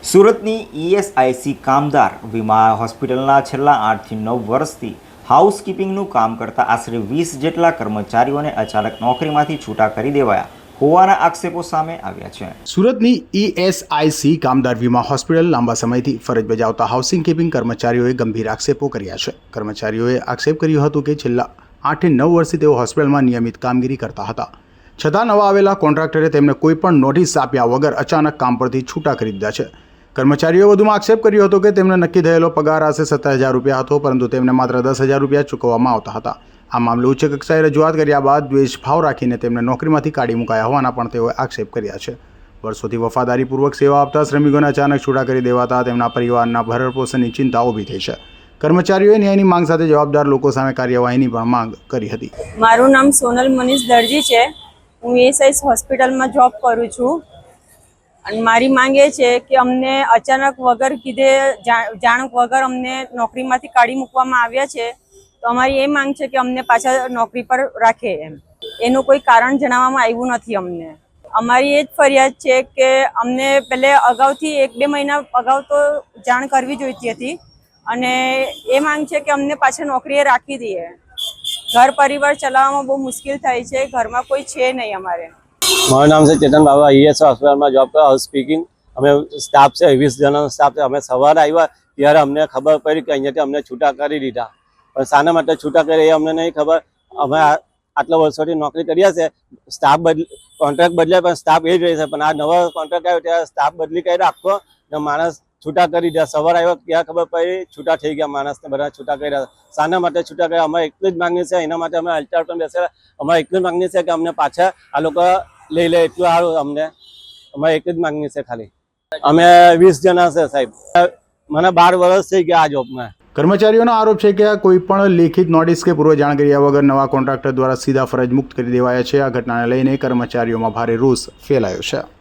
સુરતની ઈએસઆઈસી કામદાર વીમા હોસ્પિટલના છેલ્લા 8 થી 9 વર્ષથી હાઉસકીપિંગનું કામ કરતા આશરે 20 જેટલા કર્મચારીઓને અચાનક નોકરીમાંથી છૂટા કરી દેવાયા હોવાના આક્ષેપો સામે આવ્યા છે। સુરતની ઈએસઆઈસી કામદાર વીમા હોસ્પિટલ લાંબા સમયથી ફરજ બજાવતા હાઉસિંગ કીપિંગ કર્મચારીઓએ ગંભીર આક્ષેપો કર્યા છે। કર્મચારીઓએ આક્ષેપ કર્યો હતો કે છેલ્લા 8 થી 9 વર્ષથી તેઓ હોસ્પિટલમાં નિયમિત કામગીરી કરતા હતા, છતાં નવા આવેલા કોન્ટ્રાક્ટરે તેમને કોઈ પણ નોટિસ આપ્યા વગર અચાનક કામ પરથી છૂટા કરી દીધા છે। કર્મચારીઓએ વધુમાં આક્ષેપ કર્યો હતો કે તેમને નક્કી થયેલો પગાર આશરે 17,000 રૂપિયા હતો, પરંતુ તેમને માત્ર 10,000 રૂપિયા ચૂકવવામાં આવતા હતા। આ મામલે ઉચ્ચ કક્ષાએ રજૂઆત કર્યા બાદ દ્વેષભાવ રાખીને તેમને નોકરીમાંથી કાઢી મુકાયા હોવાના પણ તેઓએ આક્ષેપ કર્યા છે। વર્ષોથી વફાદારીપૂર્વક સેવા આપતા શ્રમિકોને અચાનક છૂટા કરી દેવાતા તેમના પરિવારના ભરણપોષણની ચિંતા ઊભી થઈ છે। કર્મચારીઓએ ન્યાયની માંગ સાથે જવાબદાર લોકો સામે કાર્યવાહીની પણ માંગ કરી હતી। મારું નામ સોનલ મનીષ દરજી છે। હું ઈએસઆઈસી હોસ્પિટલમાં જોબ કરું છું અને મારી માંગ એ છે કે અમને અચાનક વગર કીધે જાણ વગર અમને નોકરીમાંથી કાઢી મૂકવામાં આવ્યા છે, તો અમારી એ માંગ છે કે અમને પાછા નોકરી પર રાખે એનું કોઈ કારણ જણાવવામાં આવ્યું નથી અમને। અમારી એ જ ફરિયાદ છે કે અમને પહેલે અગાઉથી 1-2 મહિના અગાઉ તો જાણ કરવી જોઈતી હતી અને એ માંગ છે કે અમને પાછા નોકરીએ રાખી દઈએ। ઘર પરિવાર ચલાવવામાં બહુ મુશ્કેલ થાય છે, ઘરમાં કોઈ છે નહીં અમારે। મારું નામ છે ચેતન બાબા, ઈએસ હોસ્પિટલમાં જોબ કરો, હાઉસ સ્પીકિંગ। અમે સ્ટાફ છે 20 જણાનો સ્ટાફ છે। અમે સવારે આવ્યા ત્યારે અમને ખબર પડી કે અહીંયાથી અમને છૂટા કરી દીધા, પણ શાના માટે છૂટા કરે એ અમને નહીં ખબર। અમે આટલા વર્ષોથી નોકરી કર્યા છે, સ્ટાફ કોન્ટ્રાક્ટ બદલાય પણ સ્ટાફ એ જ રહે છે, પણ આ નવો કોન્ટ્રાક્ટ આવ્યો ત્યારે સ્ટાફ બદલી કરી રાખો ને માણસ છૂટા કરી દીધા। સવારે આવ્યો ત્યાં ખબર પડી છૂટા થઈ ગયા, માણસને બધા છૂટા કર્યા। શાના માટે છૂટા કર્યા અમારે એટલી જ માંગણી છે, એના માટે અમે અલ્ટારટન બેસેલા। અમારે એટલી જ માંગણી છે કે અમને પાછા આ લોકો લઈ લે, એટલું સારું અમને। અમારે એક જ માંગણી છે ખાલી। અમે 20 જણા છે સાહેબ, મને 12 વર્ષ થઈ ગયા આ જોબમાં। કર્મચારીઓનો આરોપ છે કે આ કોઈ પણ લેખિત નોટિસ કે પૂર્વ જાણ કર્યા વગર નવા કોન્ટ્રાક્ટર દ્વારા સીધા ફરજ મુક્ત કરી દેવાયા છે। આ ઘટનાને લઈને કર્મચારીઓમાં ભારે રોષ ફેલાયો છે।